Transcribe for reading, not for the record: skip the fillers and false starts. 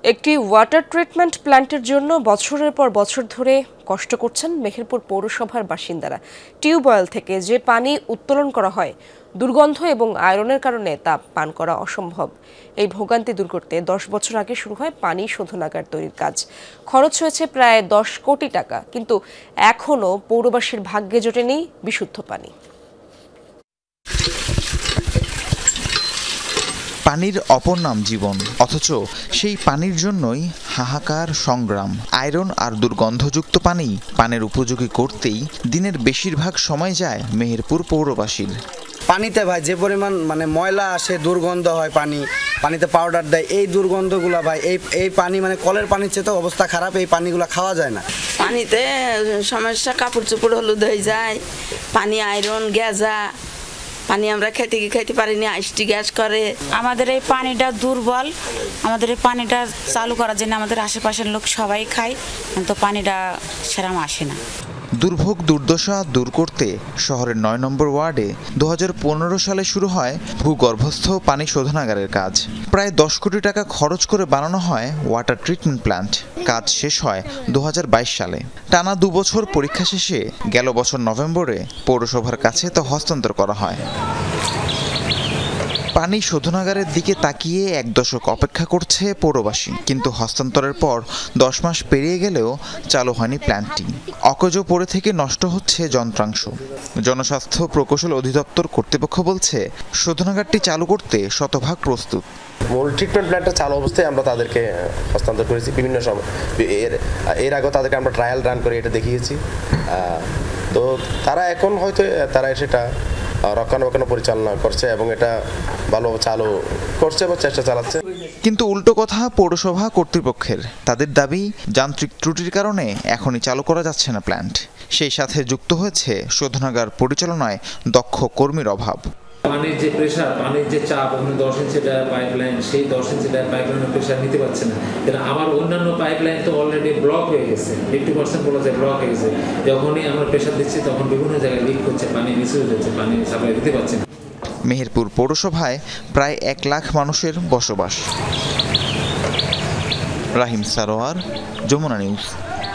একটি water treatment প্ল্যান্টের জন্য বছরের পর বছর ধরে কষ্ট করছেন মেহেরপুর পৌরসভার বাসিন্দারা। টিউবওয়েল থেকে যে পানি উত্তোলন করা হয় দুর্গন্ধ এবং আয়রনের কারণে তা পান করা অসম্ভব। এই ভোগান্তি দূর করতে 10 বছর আগে শুরু হয় পানি শোধনাগার তৈরির কাজ। খরচ হয়েছে প্রায় 10 কোটি টাকা, কিন্তু এখনও পৌরবাসীর ভাগ্যে জোটেনি বিশুদ্ধ পানি। পানির অপর নাম জীবন, অথচ সেই পানির জন্যই হাহাকার সংগ্রাম। আয়রন আর দুর্গন্ধযুক্ত পানি পানের উপযোগী করতেই দিনের বেশিরভাগ সময় যায় মেহেরপুর পৌরবাসীর। পানিতে ভাই যে পরিমাণ ময়লা আসে, দুর্গন্ধ হয়, পানিতে পাউডার দেয়, এই দুর্গন্ধগুলা ভাই এই পানি কলের পানির চেয়ে তো অবস্থা খারাপ। এই পানিগুলো খাওয়া যায় না। পানিতে সমস্যা, কাপড় চোপড় হলুদ হয়ে যায়, পানি আয়রন গ্যাসা, পানি আমরা খাইতে পারিনি, আইসটি গ্যাস করে। আমাদের এই পানিটা দুর্বল, আমাদের এই পানিটা চালু করার জন্য আমাদের আশেপাশের লোক সবাই খায়, কিন্তু পানিটা সেরকম আসে না। দুর্ভোগ দুর্দশা দূর করতে শহরের 9 নম্বর ওয়ার্ডে 2015 সালে শুরু হয় ভূগর্ভস্থ পানি শোধনাগারের কাজ। প্রায় 10 কোটি টাকা খরচ করে বানানো হয় ওয়াটার ট্রিটমেন্ট প্ল্যান্ট। কাজ শেষ হয় 2022 সালে। টানা 2 বছর পরীক্ষা শেষে গেল বছর নভেম্বরে পৌরসভার কাছে তা হস্তান্তর করা হয়। পানি শোধনাগারের দিকে তাকিয়ে 1 দশক অপেক্ষা করছে পৌরবাসী, কিন্তু হস্তান্তরের পর 10 মাস পেরিয়ে গেলেও চালু হয়নি প্ল্যান্টটি। অকেজো পড়ে থেকে নষ্ট হচ্ছে যন্ত্রাংশ। জনস্বাস্থ্য প্রকৌশল অধিদপ্তর কর্তৃপক্ষ বলছে শোধনাগারটি চালু করতে শতভাগ প্রস্তুত। মূল ট্রিটমেন্ট প্ল্যান্টটা চালু অবস্থায় আমরা তাদেরকে হস্তান্তর করেছি। বিভিন্ন সময় এর আগেও তাদেরকে আমরা ট্রায়াল রান করে এটা দেখিয়েছি। তো তারা এখন হয়তো সেটা রক্ষণাবেক্ষণ পরিচালনা করছে এবং এটা ভালোভাবে চালু করছে বা চেষ্টা চালাচ্ছে। কিন্তু উল্টো কথা পৌরসভা কর্তৃপক্ষের। তাদের দাবি, যান্ত্রিক ত্রুটির কারণে এখনই চালু করা যাচ্ছে না প্ল্যান্ট। সেই সাথে যুক্ত হয়েছে শোধনাগার পরিচালনায় দক্ষ কর্মীর অভাব। পানির যে প্রেশার, পানির যে চাপ, 10 ইঞ্চি পাইপলাইন, সেই 10 ইঞ্চি পাইপলাইনের প্রেশার নিতে পারছে না। এটা আমার অন্যান্য পাইপলাইন তো অলরেডি ব্লক হয়ে গেছে, 50% বলা যায় ব্লক হয়ে গেছে। যখনই আমরা প্রেশার দিচ্ছি তখন বিভিন্ন জায়গায় লিক হচ্ছে, পানি মিসইউজ হচ্ছে, পানি সাপ্লাই দিতে পারছে না। মেহেরপুর পৌরসভায় প্রায় 1 লাখ মানুষের বসবাস। রাহিম সারোয়ার, যমুনা নিউজ।